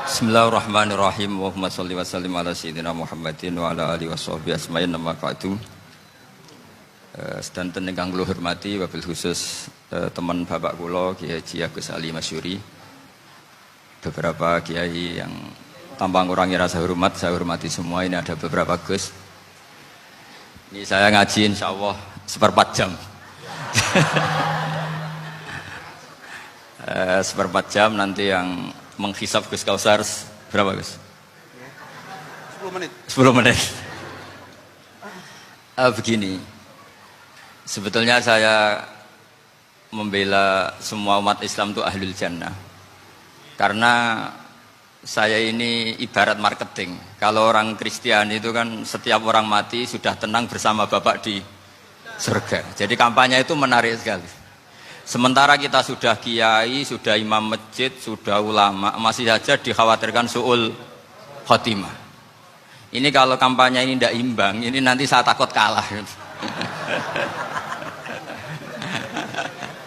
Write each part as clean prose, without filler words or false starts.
Bismillahirrahmanirrahim. Allahumma sholli wa sallim ala sayyidina Muhammadin wa ala alihi washabbihi asma'in nama ba'du. Sedanten ingkang kula hormati wabil khusus teman bapak kula Kiai Haji Agus Ali Masyuri. Beberapa kiai yang tanpa ngurangi rasa hormat, saya hormati semua. Ini ada beberapa Gus. Ini saya ngaji insyaallah seperempat jam. Seperempat jam nanti yang menghisap Gus Kausar berapa Gus? 10 menit. 10 menit. Begini, sebetulnya saya membela semua umat Islam itu ahlul jannah. Karena saya ini ibarat marketing. Kalau orang Kristiani itu kan setiap orang mati sudah tenang bersama Bapak di surga. Jadi kampanye itu menarik sekali. Sementara kita sudah kiai, sudah imam masjid, sudah ulama, masih saja dikhawatirkan su'ul khotimah. Ini kalau kampanye ini tidak imbang, ini nanti saya takut kalah.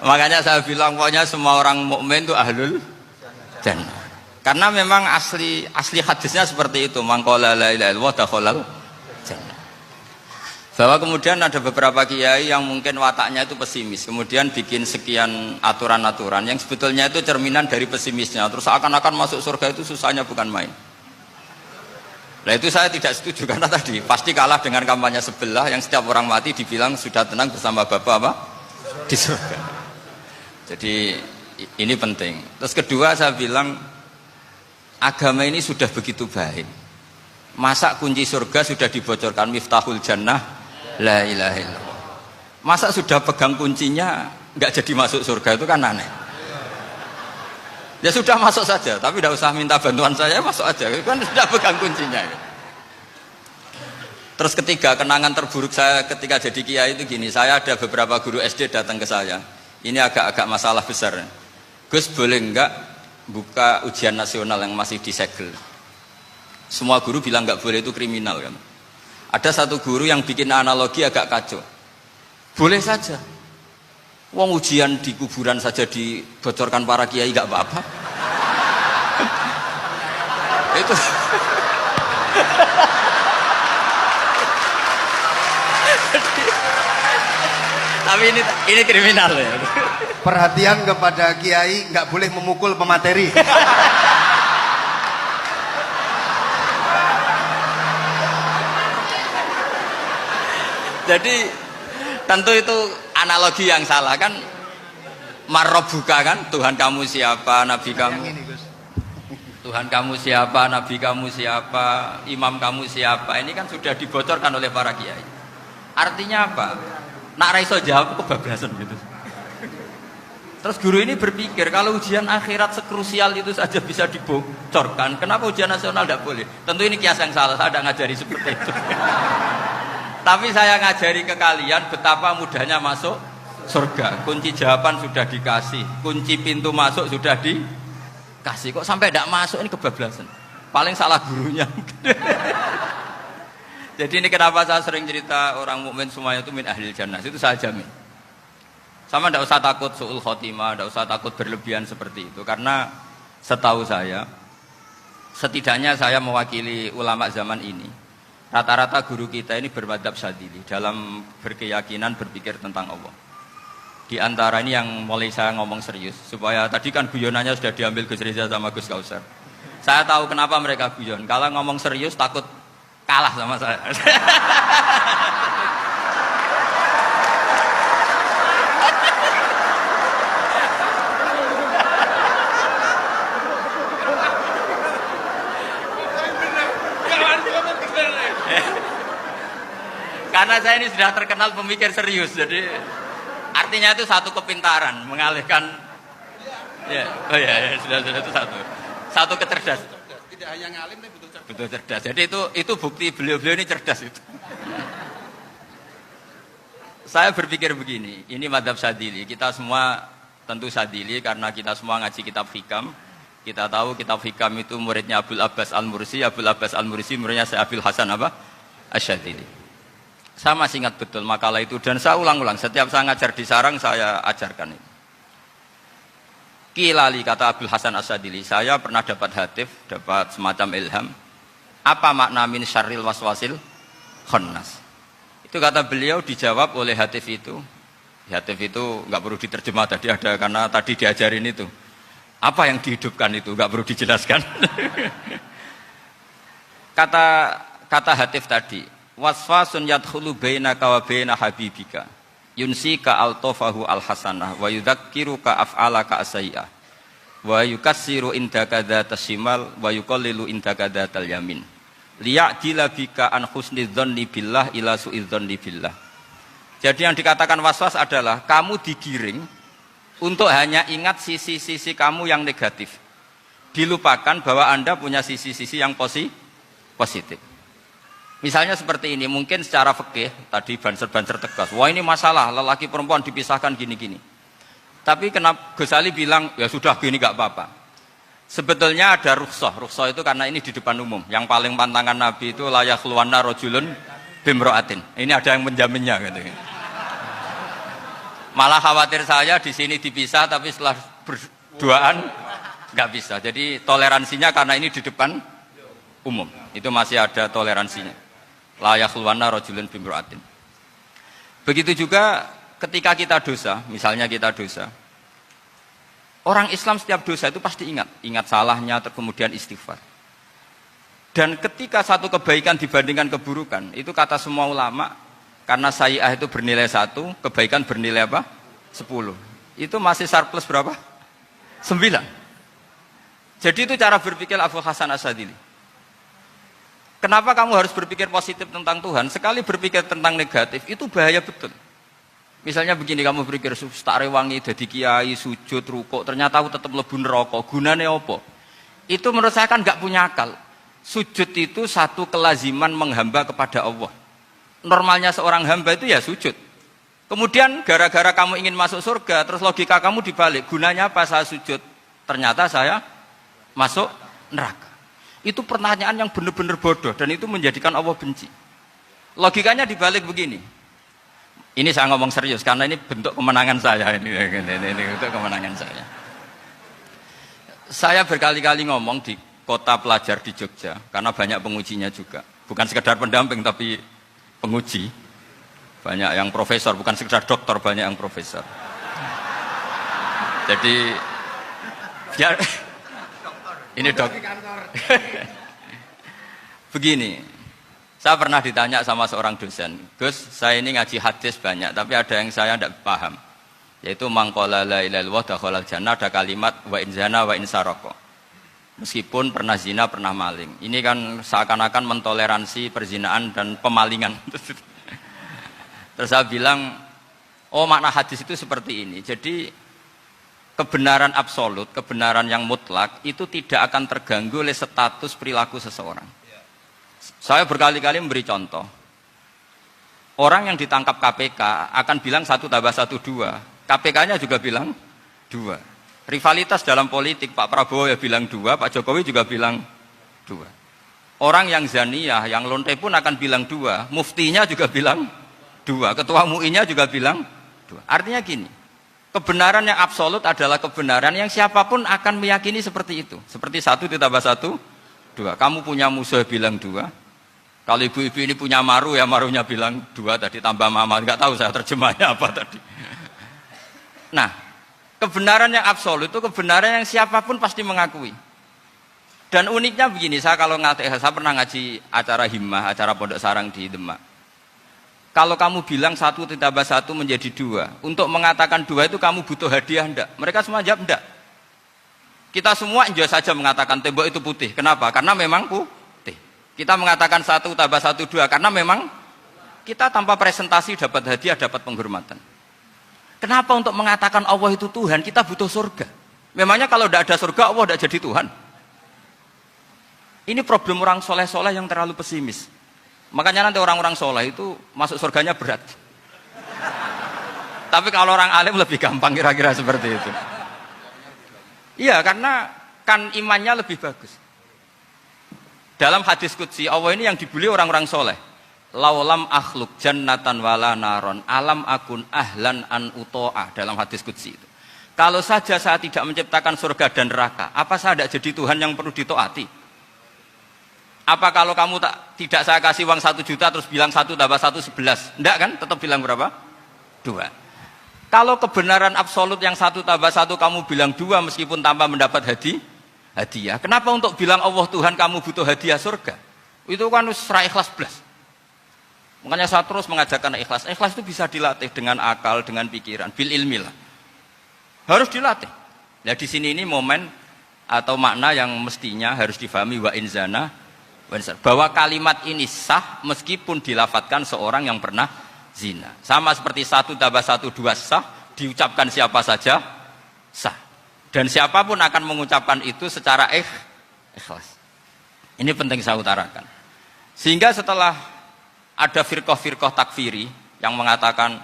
Makanya saya bilang pokoknya semua orang mukmin itu ahlul jannah. Karena memang asli hadisnya seperti itu, man qala la ilaha illallah dakhalal jannah. Bahwa kemudian ada beberapa kiai yang mungkin wataknya itu pesimis, kemudian bikin sekian aturan-aturan yang sebetulnya itu cerminan dari pesimisnya, terus akan masuk surga itu susahnya bukan main. Nah itu saya tidak setuju karena tadi pasti kalah dengan kampanye sebelah yang setiap orang mati dibilang sudah tenang bersama Bapak apa? Di surga. Jadi ini penting. Terus kedua saya bilang agama ini sudah begitu baik. Masa kunci surga sudah dibocorkan miftahul jannah la ilaha illallah. Masa sudah pegang kuncinya nggak jadi masuk surga itu kan aneh. Ya sudah masuk saja, tapi tidak usah minta bantuan saya, masuk aja. Kan sudah pegang kuncinya. Terus ketiga, kenangan terburuk saya ketika jadi kiai itu gini, saya ada beberapa guru SD datang ke saya. Ini agak-agak masalah besar. Gus boleh enggak buka ujian nasional yang masih disegel? Semua guru bilang nggak boleh, itu kriminal kan. Ada satu guru yang bikin analogi agak kacau. Boleh saja. Wong ujian di kuburan saja dibocorkan para kiai nggak apa-apa. Itu. Tapi ini kriminal ya. Perhatian kepada kiai, nggak boleh memukul pemateri. Jadi tentu itu analogi yang salah kan. Marrobuka kan, Tuhan kamu siapa, Nabi kamu. Tuhan kamu siapa, Nabi kamu siapa, imam kamu siapa. Ini kan sudah dibocorkan oleh para kiai. Artinya apa? Nak raiso jawab kebablasan gitu. Terus guru ini berpikir kalau ujian akhirat sekrusial itu saja bisa dibocorkan, kenapa ujian nasional tidak boleh? Tentu ini kias yang salah, saya tidak ngajari seperti itu. Tapi saya ngajari ke kalian betapa mudahnya masuk surga. Kunci jawaban sudah dikasih, kunci pintu masuk sudah dikasih. Kok sampai tidak masuk, ini kebablasan. Paling salah gurunya. Jadi ini kenapa saya sering cerita orang mukmin semuanya itu min ahlil jannah. Itu saya jamin. Sama tidak usah takut su'ul khotimah, tidak usah takut berlebihan seperti itu. Karena setahu saya, setidaknya saya mewakili ulama zaman ini. Rata-rata guru kita ini bermadhab syadzili dalam berkeyakinan berpikir tentang Allah. Di antara ini yang mulai saya ngomong serius, supaya tadi kan guyonannya sudah diambil Gus Reza sama Gus Kausar. Saya tahu kenapa mereka guyon. Kalau ngomong serius takut kalah sama saya. Karena saya ini sudah terkenal pemikir serius, jadi artinya itu satu kepintaran, mengalihkan, ya, oh ya, sudah itu satu kecerdasan. Tidak hanya ngalim tapi betul cerdas. Betul cerdas. Jadi itu bukti beliau-beliau ini cerdas itu. Saya berpikir begini, ini madhab Syadzili, kita semua tentu Syadzili karena kita semua ngaji kitab hikam. Kita tahu kitab hikam itu muridnya Abul Abbas Al-Mursi, Abul Abbas Al-Mursi muridnya Syekh Hasan apa? Asy-Syadzili. Saya masih ingat betul makalah itu dan saya ulang-ulang setiap saya ngajar di sarang saya ajarkan itu. Kilali kata Abdul Hasan As-Sadili, saya pernah dapat hatif, dapat semacam ilham. Apa makna min syarril waswasil khannas? Itu kata beliau dijawab oleh hatif itu. Hatif itu nggak perlu diterjemah tadi ada karena tadi diajarin itu. Apa yang dihidupkan itu nggak perlu dijelaskan. kata hatif tadi, waswasun yadkhulu bainaka wa baina habibika. Yunsika altofahu alhasanah wa yudzakiruka af'alaka asai'ah wa yukassiru indaka dzatas shimal wa yuqallilu indaka dzatal yamin liya'dila bika an husnidzanni billah ila su'idzanni billah. Jadi yang dikatakan waswas adalah kamu digiring untuk hanya ingat sisi-sisi kamu yang negatif, dilupakan bahwa Anda punya sisi-sisi yang positif. Misalnya seperti ini, mungkin secara fikih tadi banser-banser tegas, wah ini masalah lelaki perempuan dipisahkan gini-gini. Tapi kenapa Ghazali bilang ya sudah gini gak apa-apa. Sebetulnya ada rukhsah itu karena ini di depan umum. Yang paling pantangan Nabi itu layak luwana rojulun bimroatin. Ini ada yang menjaminnya gitu. Malah khawatir saya di sini dipisah tapi setelah berduaan nggak bisa. Jadi toleransinya karena ini di depan umum. Itu masih ada toleransinya. Layak luwana rojulun bimroatin. Begitu juga ketika kita dosa, misalnya kita dosa. Orang Islam setiap dosa itu pasti ingat salahnya, kemudian istighfar. Dan ketika satu kebaikan dibandingkan keburukan, itu kata semua ulama, karena sayi'ah itu bernilai 1, kebaikan bernilai apa? 10. Itu masih surplus berapa? 9. Jadi itu cara berpikir Abdul Hasan As-Sadili. Kenapa kamu harus berpikir positif tentang Tuhan? Sekali berpikir tentang negatif, itu bahaya betul. Misalnya begini, kamu berpikir tak rewangi, jadi kiai, sujud, rukuk, ternyata aku tetap lebu neraka. Gunanya apa? Itu menurut saya kan nggak punya akal. Sujud itu satu kelaziman menghamba kepada Allah. Normalnya seorang hamba itu ya sujud. Kemudian gara-gara kamu ingin masuk surga, terus logika kamu dibalik. Gunanya apa saya sujud? Ternyata saya masuk neraka. Itu pertanyaan yang benar-benar bodoh dan itu menjadikan Allah benci. Logikanya dibalik begini. Ini saya ngomong serius karena ini bentuk kemenangan saya ini bentuk kemenangan saya. Saya berkali-kali ngomong di kota pelajar di Jogja karena banyak pengujinya juga. Bukan sekedar pendamping tapi penguji. Banyak yang profesor, bukan sekedar doktor, banyak yang profesor. Jadi biar ini dok. Begini, saya pernah ditanya sama seorang dosen, Gus, saya ini ngaji hadis banyak, tapi ada yang saya tidak paham, yaitu mangkola la ilaha illallah dakhalal jannah, ada kalimat wa in zana wa in saraka. Meskipun pernah zina, pernah maling. Ini kan seakan-akan mentoleransi perzinaan dan pemalingan. Terus saya bilang, oh makna hadis itu seperti ini. Jadi kebenaran absolut, kebenaran yang mutlak itu tidak akan terganggu oleh status perilaku seseorang. Saya berkali-kali memberi contoh. Orang yang ditangkap KPK akan bilang 1 tambah 1 2. KPK-nya juga bilang 2. Rivalitas dalam politik, Pak Prabowo ya bilang 2, Pak Jokowi juga bilang 2. Orang yang zaniyah, yang lonte pun akan bilang 2. Muftinya juga bilang 2. Ketua MUI-nya juga bilang 2. Artinya gini. Kebenaran yang absolut adalah kebenaran yang siapapun akan meyakini seperti itu. Seperti 1 ditambah 1, 2. Kamu punya musuh bilang 2. Kalau ibu-ibu ini punya maru, ya marunya bilang 2 tadi tambah mama. Enggak tahu saya terjemahnya apa tadi. Nah, kebenaran yang absolut itu kebenaran yang siapapun pasti mengakui. Dan uniknya begini, saya pernah ngaji acara himmah, acara pondok sarang di Demak. Kalau kamu bilang 1 ditambah 1 menjadi 2, untuk mengatakan 2 itu kamu butuh hadiah enggak? Mereka semua jawab enggak. Kita semua enjoy saja mengatakan tembok itu putih. Kenapa? Karena memang putih. Kita mengatakan 1 tambah 1 2 karena memang kita tanpa presentasi dapat hadiah, dapat penghormatan. Kenapa untuk mengatakan Allah itu Tuhan kita butuh surga? Memangnya kalau tidak ada surga Allah tidak jadi Tuhan? Ini problem orang soleh-soleh yang terlalu pesimis. Makanya nanti orang-orang soleh itu masuk surganya berat. Tapi kalau orang alim lebih gampang kira-kira seperti itu. Iya, karena kan imannya lebih bagus. Dalam hadis qudsi Allah ini yang dibuli orang-orang soleh. Laulam akhluk jannatan wala naron alam akun ahlan an uto'ah. Dalam hadis qudsi itu. Kalau saja saya tidak menciptakan surga dan neraka, apa saya tidak jadi Tuhan yang perlu ditaati? Apa kalau kamu tidak saya kasih uang 1 juta terus bilang 1 tambah 1 11? Enggak kan? Tetap bilang berapa? 2. Kalau kebenaran absolut yang 1 tambah 1 kamu bilang 2 meskipun tanpa mendapat hadiah. Kenapa untuk bilang Allah Tuhan kamu butuh hadiah surga? Itu kan serai ikhlas belas. Makanya saya terus mengajarkan ikhlas. Ikhlas itu bisa dilatih dengan akal, dengan pikiran, bil ilmi lah. Harus dilatih. Nah di sini ini momen atau makna yang mestinya harus difahami wa inzana bahwa kalimat ini sah meskipun dilafatkan seorang yang pernah zina. Sama seperti 1 tambah 1 2 sah, diucapkan siapa saja sah. Dan siapapun akan mengucapkan itu secara ikhlas. Ini penting saya utarakan. Sehingga setelah ada firqah-firqah takfiri yang mengatakan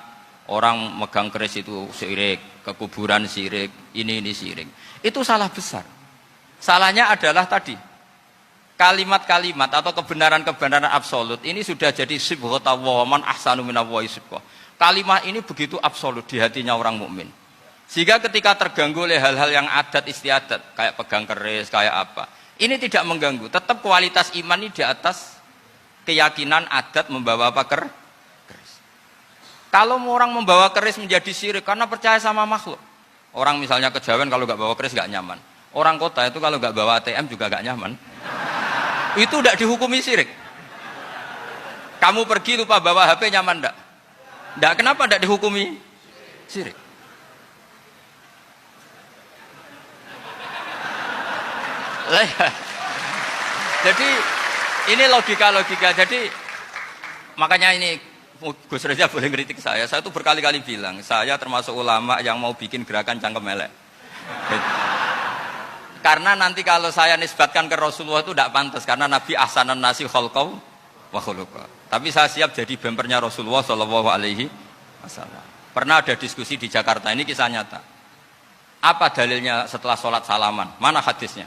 orang megang keris itu syirik, ke kuburan syirik, ini syirik. Itu salah besar. Salahnya adalah tadi kalimat-kalimat atau kebenaran-kebenaran absolut ini sudah jadi sibghatullah man ahsanu minallahi sibghah. Kalimat ini begitu absolut di hatinya orang mukmin. Sehingga ketika terganggu oleh hal-hal yang adat istiadat kayak pegang keris, kayak apa, ini tidak mengganggu. Tetap kualitas iman ini di atas keyakinan adat membawa apa keris. Kalau orang membawa keris menjadi syirik karena percaya sama makhluk. Orang misalnya kejawen kalau nggak bawa keris nggak nyaman. Orang kota itu kalau nggak bawa ATM juga nggak nyaman. Itu tidak dihukumi syirik. Kamu pergi lupa bawa HP nyaman enggak? Enggak, kenapa tidak dihukumi syirik? Jadi ini logika-logika. Jadi makanya ini Gus Reza boleh ngeritik saya. Saya tuh berkali-kali bilang, saya termasuk ulama yang mau bikin gerakan cangkem elek. Karena nanti kalau saya nisbatkan ke Rasulullah itu tidak pantas karena Nabi ahsanan nasi khalqaw wa khuluqa. Tapi saya siap jadi bempernya Rasulullah sallallahu alaihi wasallam. Pernah ada diskusi di Jakarta, ini kisah nyata. Apa dalilnya setelah sholat salaman? Mana hadisnya?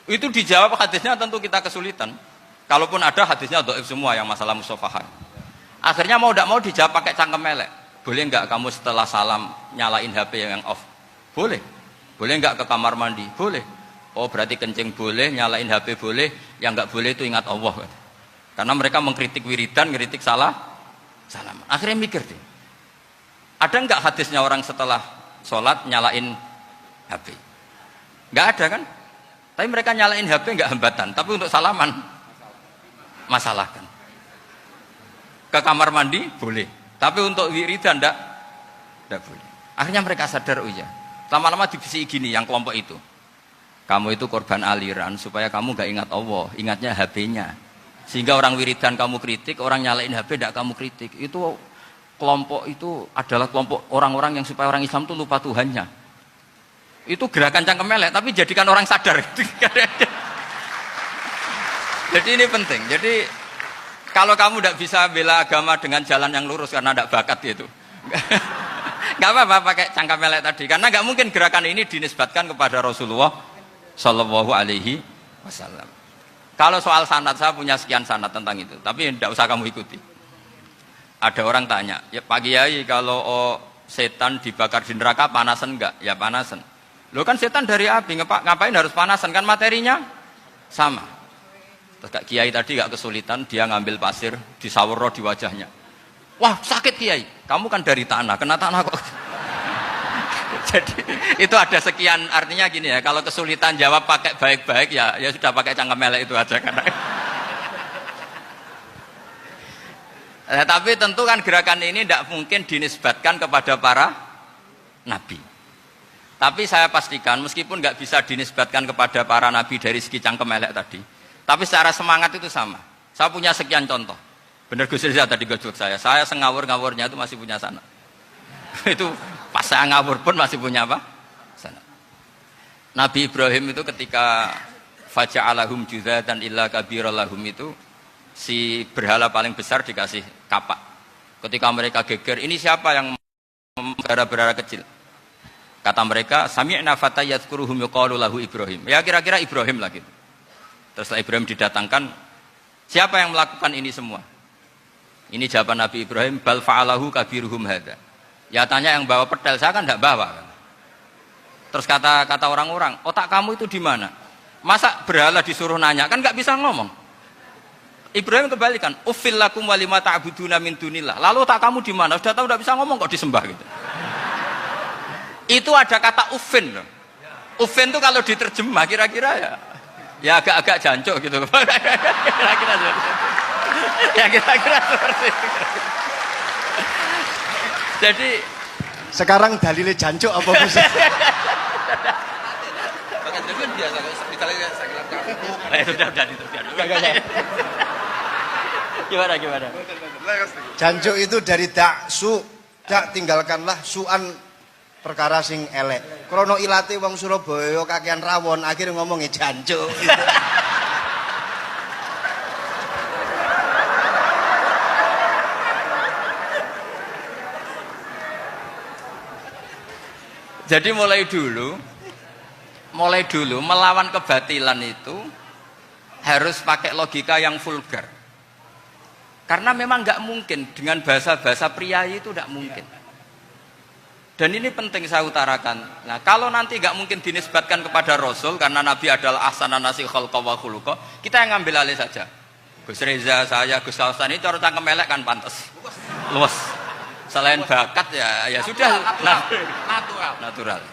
Itu dijawab hadisnya tentu kita kesulitan. Kalaupun ada hadisnya dhaif semua yang masalah musafahat. Akhirnya mau tidak mau dijawab pakai cangkem elek. Boleh enggak kamu setelah salam nyalain HP yang off? Boleh. Boleh enggak ke kamar mandi? Boleh. Oh berarti kencing boleh, nyalain HP boleh, yang enggak boleh itu ingat Allah. Karena mereka mengkritik wiridan, ngeritik salam. Akhirnya mikir deh. Ada enggak hadisnya orang setelah sholat nyalain HP? Enggak ada kan? Tapi mereka nyalain HP enggak hambatan, tapi untuk salaman masalahkan. Ke kamar mandi boleh, tapi untuk wiridan enggak boleh. Akhirnya mereka sadar, oh iya. Lama-lama dibisi gini yang kelompok itu. Kamu itu korban aliran supaya kamu gak ingat Allah, ingatnya HP-nya. Sehingga orang wiridan kamu kritik, orang nyalain HP tidak kamu kritik. Itu kelompok itu adalah kelompok orang-orang yang supaya orang Islam itu lupa Tuhannya. Itu gerakan cangkem elek, tapi jadikan orang sadar. Jadi ini penting. Jadi kalau kamu tidak bisa bela agama dengan jalan yang lurus karena tidak bakat gitu. Gak apa-apa pakai cangkem elek tadi, karena gak mungkin gerakan ini dinisbatkan kepada Rasulullah Shallallahu Alaihi Wasallam. Kalau soal sanad, saya punya sekian sanad tentang itu, tapi tidak usah kamu ikuti. Ada orang tanya, ya Pak Kiai kalau setan dibakar di neraka panasan enggak? Ya panasan. Lo kan setan dari api, ngapain harus panasan? Kan materinya sama. Terus Kak Kiai tadi gak kesulitan, dia ngambil pasir, disawur di wajahnya. Wah sakit Kiai, kamu kan dari tanah, kena tanah kok. Jadi itu ada sekian, artinya gini ya, kalau kesulitan jawab pakai baik-baik ya sudah pakai cangkem elek itu aja kan. Tapi tentu kan gerakan ini tidak mungkin dinisbatkan kepada para nabi. Tapi saya pastikan meskipun nggak bisa dinisbatkan kepada para nabi dari segi cangkem elek tadi, tapi secara semangat itu sama. Saya punya sekian contoh. Benar Gus Rizal tadi gojok saya sengawur-ngawurnya itu masih punya sanad. Itu pas saya ngawur pun masih punya apa? Sanad. Nabi Ibrahim itu ketika faja'alahum juzatan illa kabiralahum itu si berhala paling besar dikasih kapak. Ketika mereka geger, ini siapa yang berhala kecil? Kata mereka, sami'na fatay yadhkuruhum yuqalu lahu Ibrahim. Ya kira-kira Ibrahim lah gitu. Terus setelah Ibrahim didatangkan, siapa yang melakukan ini semua? Ini jawaban Nabi Ibrahim, bal fa'alahu kabiruhum hadza. Ya tanya yang bawa pedal, saya kan tidak bawa. Terus kata orang-orang, otak kamu itu di mana? Masa berhala disuruh nanya, kan nggak bisa ngomong. Ibrahim kembalikan, uffil lakum wa lima ta'buduna min dunillah. Lalu otak kamu di mana? Sudah tahu nggak bisa ngomong kok disembah gitu. Itu ada kata uffin loh. Uffin itu kalau diterjemah kira-kira ya agak-agak jancuk gitu. Kira-kira ya kira-kira seperti itu. Jadi Sekarang dalilnya jancuk apa Gus? Gimana? Jancuk itu dari daksu, dak tinggalkanlah suan perkara sing elek. Krono ilate wong Surabaya kakean rawon, akhirnya ngomongnya jancuk. Jadi mulai dulu melawan kebatilan itu harus pakai logika yang vulgar. Karena memang nggak mungkin dengan bahasa-bahasa priayi itu nggak mungkin. Dan ini penting saya utarakan. Nah, kalau nanti nggak mungkin dinisbatkan kepada Rasul karena Nabi adalah ahsanan nasi khalqa wa khuluqa, kita yang ngambil alih saja. Gus Reza, saya, Gus Hasan ini cara cangkem elek kan pantas. Luas. Selain bakat ya sudah natural.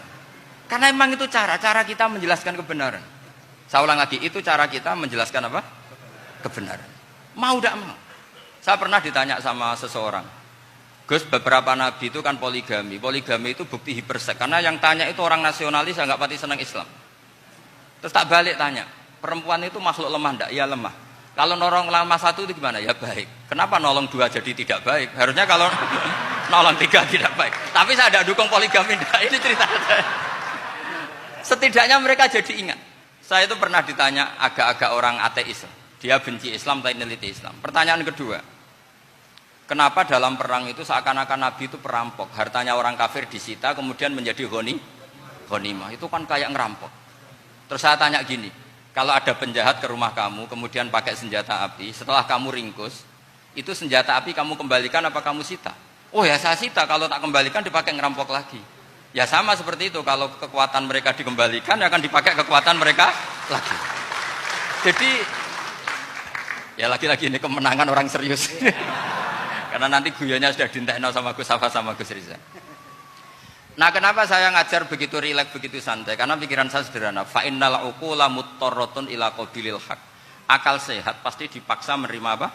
Karena memang itu cara kita menjelaskan kebenaran. Saya ulang lagi, itu cara kita menjelaskan apa? Kebenaran. Mau tidak mau. Saya pernah ditanya sama seseorang, Gus, beberapa nabi itu kan poligami. Poligami itu bukti hiperseks. Karena yang tanya itu orang nasionalis, saya nggak pati senang Islam. Terus tak balik tanya, perempuan itu makhluk lemah enggak? Ya lemah. Kalau nolong lama satu itu gimana? Ya baik. Kenapa nolong dua jadi tidak baik? Harusnya kalau nolong tiga tidak baik. Tapi saya tidak dukung poligami. Ini cerita saya. Setidaknya mereka jadi ingat. Saya itu pernah ditanya agak-agak orang ateis. Dia benci Islam tapi neliti Islam. Pertanyaan kedua, kenapa dalam perang itu seakan-akan Nabi itu perampok? Hartanya orang kafir disita kemudian menjadi ghanimah. Itu kan kayak ngerampok. Terus saya tanya gini, kalau ada penjahat ke rumah kamu, kemudian pakai senjata api, setelah kamu ringkus, itu senjata api kamu kembalikan apa kamu sita? Oh ya saya sita, kalau tak kembalikan dipakai ngerampok lagi. Ya sama seperti itu, kalau kekuatan mereka dikembalikan, akan dipakai kekuatan mereka lagi. Jadi, ya lagi-lagi ini kemenangan orang serius. Karena nanti guyanya sudah dintekno sama Gus Safa sama Gus Riza. Nah, kenapa saya ngajar begitu rileks, begitu santai? Karena pikiran saya sederhana. Fa innal uqula muttarratun ila qabilil haq. Akal sehat pasti dipaksa menerima apa?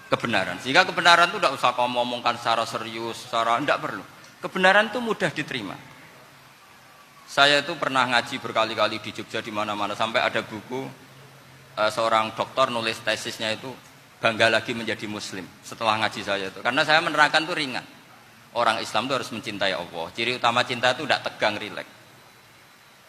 Kebenaran. Sehingga kebenaran itu tidak usah kau ngomongkan secara serius, secara tidak perlu. Kebenaran itu mudah diterima. Saya itu pernah ngaji berkali-kali di Jogja di mana-mana sampai ada buku seorang dokter nulis tesisnya itu bangga lagi menjadi muslim setelah ngaji saya itu. Karena saya menerangkan itu ringan. Orang Islam itu harus mencintai Allah. Ciri utama cinta itu tidak tegang, rileks.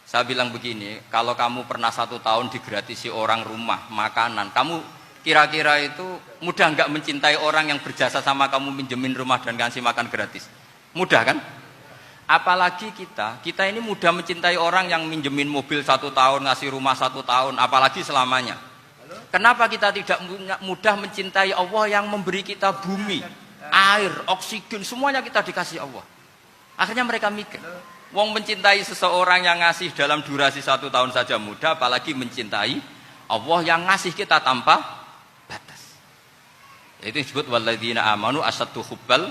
Saya bilang begini, kalau kamu pernah 1 tahun digratisi orang rumah, makanan, kamu kira-kira itu mudah nggak mencintai orang yang berjasa sama kamu minjemin rumah dan kasih makan gratis? Mudah kan? Apalagi kita ini mudah mencintai orang yang minjemin mobil 1 tahun, ngasih rumah 1 tahun, apalagi selamanya. Kenapa kita tidak mudah mencintai Allah yang memberi kita bumi, air, oksigen, semuanya kita dikasih Allah. Akhirnya mereka mikir, wong mencintai seseorang yang ngasih dalam durasi 1 tahun saja mudah, apalagi mencintai Allah yang ngasih kita tanpa batas. Itu disebut walladzina amanu asaddu hubbal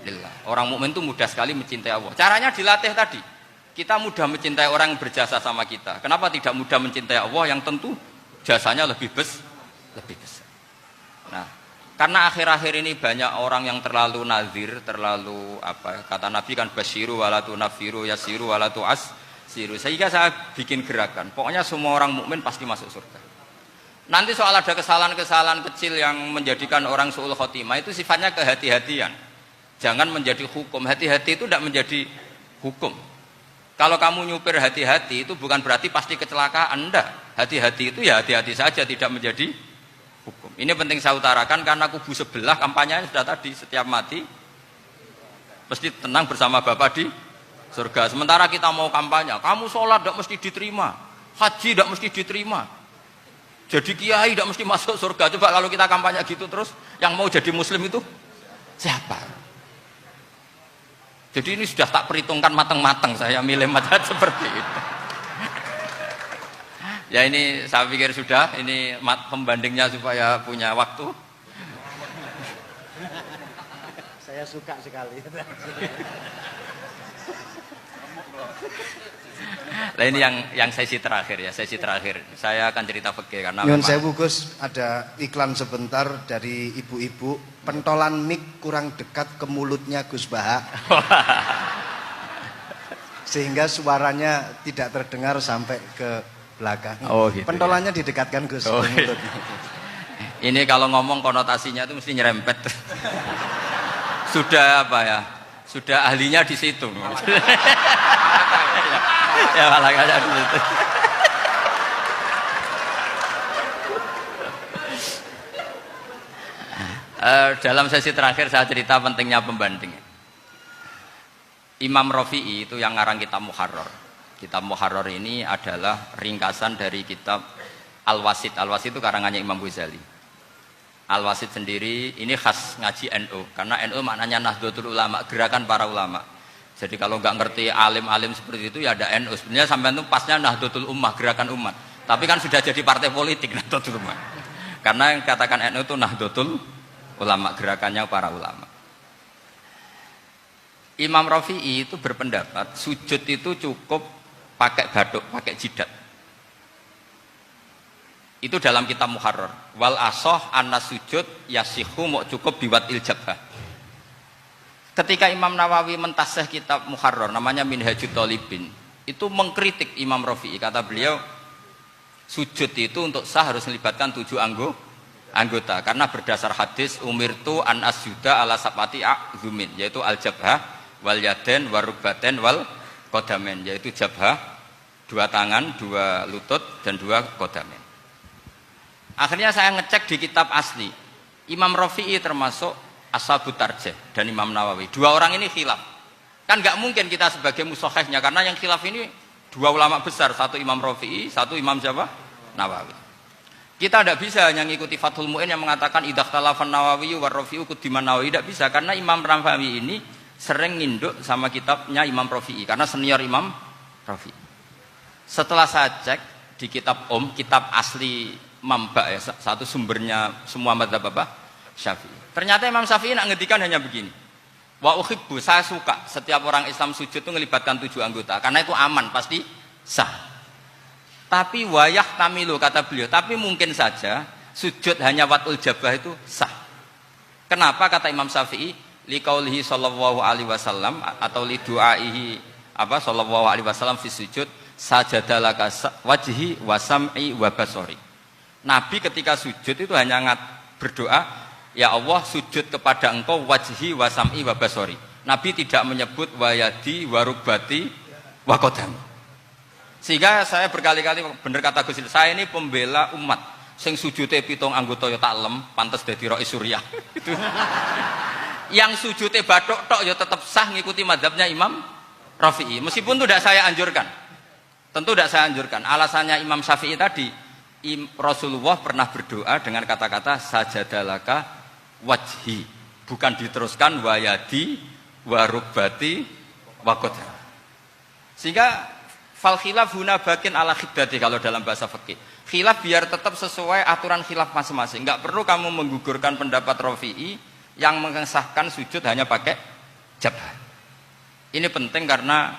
lillah. Orang mukmin itu mudah sekali mencintai Allah. Caranya dilatih tadi. Kita mudah mencintai orang yang berjasa sama kita. Kenapa tidak mudah mencintai Allah yang tentu jasanya lebih besar? Nah, karena akhir-akhir ini banyak orang yang terlalu nazir, terlalu kata Nabi kan basyiru walatu nafiru yasiru walatu asiru. Sehingga saya bikin gerakan. Pokoknya semua orang mukmin pasti masuk surga. Nanti soal ada kesalahan-kesalahan kecil yang menjadikan orang su'ul khotimah itu sifatnya kehati-hatian. Jangan menjadi hukum. Hati-hati itu tidak menjadi hukum. Kalau kamu nyupir hati-hati itu bukan berarti pasti kecelakaan. Enggak. Hati-hati itu ya hati-hati saja, tidak menjadi hukum. Ini penting saya utarakan karena kubu sebelah kampanyenya sudah tadi, setiap mati mesti tenang bersama Bapak di surga. Sementara kita mau kampanye, kamu sholat tidak mesti diterima, haji tidak mesti diterima, jadi kiai tidak mesti masuk surga. Coba kalau kita kampanye gitu terus, yang mau jadi muslim itu siapa? Jadi ini sudah tak perhitungkan matang-matang saya milih mazhab seperti itu. Ya ini saya pikir sudah, ini pembandingnya supaya punya waktu. Saya suka sekali. Nah ini yang sesi terakhir ya, sesi terakhir. Saya akan cerita fikih karena Nyun sewu Gus, ada iklan sebentar dari ibu-ibu, pentolan mic kurang dekat ke mulutnya Gus Baha. Sehingga suaranya tidak terdengar sampai ke belakang. Oh, gitu, pentolannya didekatkan Gus. Oh, gitu. Ini kalau ngomong konotasinya itu mesti nyerempet. Sudah apa ya? Sudah ahlinya di situ. Ya malah kayak gitu. Dalam sesi terakhir saya cerita pentingnya pembanding. Imam Rafi'i itu yang ngarang kitab Muharrar. Kitab Muharrar ini adalah ringkasan dari kitab Al-Wasit. Al-Wasit itu karangannya Imam Ghazali. Al-Wasit sendiri ini khas ngaji NU, karena NU maknanya Nahdlatul Ulama, gerakan para ulama. Jadi kalau nggak ngerti alim-alim seperti itu ya ada NU. Sebenarnya sampai itu pasnya Nahdlatul Ummah, gerakan umat. Tapi kan sudah jadi partai politik Nahdlatul Ummah. Karena yang katakan NU itu Nahdlatul Ulama, gerakannya para ulama. Imam Rafi'i itu berpendapat sujud itu cukup pakai batuk, pakai jidat. Itu dalam kitab Muharrar. Wal asoh anna sujud yasihu mau cukup biwat iljabah. Ketika Imam Nawawi mentasih kitab Muharrar namanya Minhajut Thalibin, itu mengkritik Imam Rafi'i. Kata beliau sujud itu untuk sah harus melibatkan 7 anggota karena berdasar hadis umirtu an asjuda ala sabati a'zumin, yaitu al jabhah wal yaden warubaten wal kodamen, yaitu jabhah 2 tangan, 2 lutut dan 2 kodamen. Akhirnya saya ngecek di kitab asli Imam Rafi'i termasuk Ashabut Tarjih dan Imam Nawawi. 2 orang ini khilaf. Kan nggak mungkin kita sebagai musokhehnya karena yang khilaf ini 2 ulama besar, satu Imam Rafi'i, satu Imam siapa? Nawawi. Kita tidak bisa hanya ngikuti Fathul Mu'in yang mengatakan idza khtalafan Nawawi war Rafi'u qudiman Nawawi, tidak bisa karena Imam Nawawi ini sering nginduk sama kitabnya Imam Rafi'i karena senior Imam Rafi'i. Setelah saya cek di kitab kitab asli Mamba ya, satu sumbernya semua mazhab apa? Syafi'i. Ternyata Imam Syafi'i nak ngedikan hanya begini. Wa uhibbu, saya suka setiap orang Islam sujud itu melibatkan 7 anggota karena itu aman, pasti sah. Tapi wayah tamilu kata beliau, tapi mungkin saja sujud hanya watul jabah itu sah. Kenapa kata Imam Syafi'i? Liqaulihi sallallahu alaihi wasallam atau li du'aihi apa sallallahu alaihi wasallam fi sujud sajadalaka wajhi wa sam'i wa basari. Nabi ketika sujud itu hanya berdoa, ya Allah sujud kepada engkau wajhi wa sam'i wa basari. Nabi tidak menyebut wayadi wa rukbati wa qadami. Sehingga saya berkali-kali bener kata Gus, saya ini pembela umat sing sujude 7 anggota ya tak lem pantes dadi Rais Suriah. Itu. Yang sujude bathuk tok ya tetap sah ngikuti mazhabnya Imam Rafi'i. Meskipun itu tidak saya anjurkan. Tentu tidak saya anjurkan. Alasannya Imam Syafi'i tadi, Rasulullah pernah berdoa dengan kata-kata sajadalaka wajhi, bukan diteruskan wayadi warubati wakota. Sehingga fal khilaf huna bakin ala khiddati kalau dalam bahasa fikih. Khilaf biar tetap sesuai aturan khilaf masing-masing. Enggak perlu kamu menggugurkan pendapat Rafi'i yang mengesahkan sujud hanya pakai jabah. Ini penting karena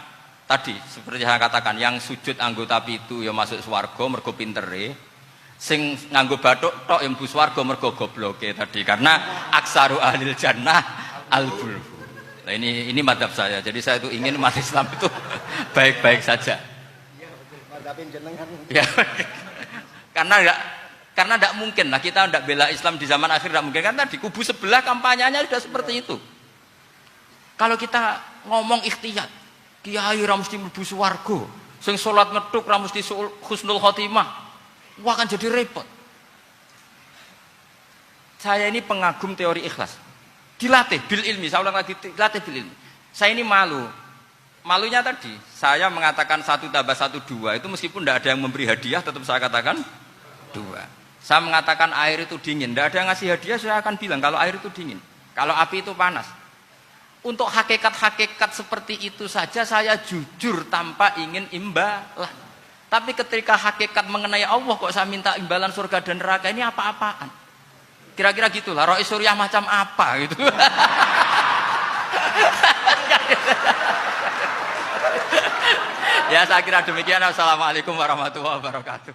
tadi seperti saya katakan, yang sujud anggota pitu ya masuk swarga mergo pintere. Sing nganggo bathuk tok yang mlebu swarga mergo gobloke tadi karena aksaru ahlil jannah al-bulbul. Nah ini madhab saya. Jadi saya itu ingin umat Islam itu baik-baik saja. Iya betul. Madhabin jenengan. Ya. Karena tidak mungkin lah kita tidak bela Islam di zaman akhir, tidak mungkin kan tadi kubu sebelah kampanyenya sudah seperti itu. Kalau kita ngomong ikhtiyat, kiai ra mesti mlebu swarga, sing salat medhuk ra mesti husnul khotimah. Wah akan jadi repot. Saya ini pengagum teori ikhlas. Dilatih bil ilmi, saya ulang lagi, dilatih bil ilmi. Saya ini malu. Malunya tadi, saya mengatakan 1 tambah 1 2, itu meskipun tidak ada yang memberi hadiah, tetap saya katakan 2. Saya mengatakan air itu dingin, tidak ada yang ngasih hadiah, saya akan bilang kalau air itu dingin. Kalau api itu panas. Untuk hakikat-hakikat seperti itu saja saya jujur tanpa ingin imbalan. Tapi ketika hakikat mengenai Allah kok saya minta imbalan surga dan neraka, ini apa-apaan? Kira-kira gitulah, Rois Suriah macam apa gitu. Ya saya kira demikian. Assalamualaikum warahmatullahi wabarakatuh.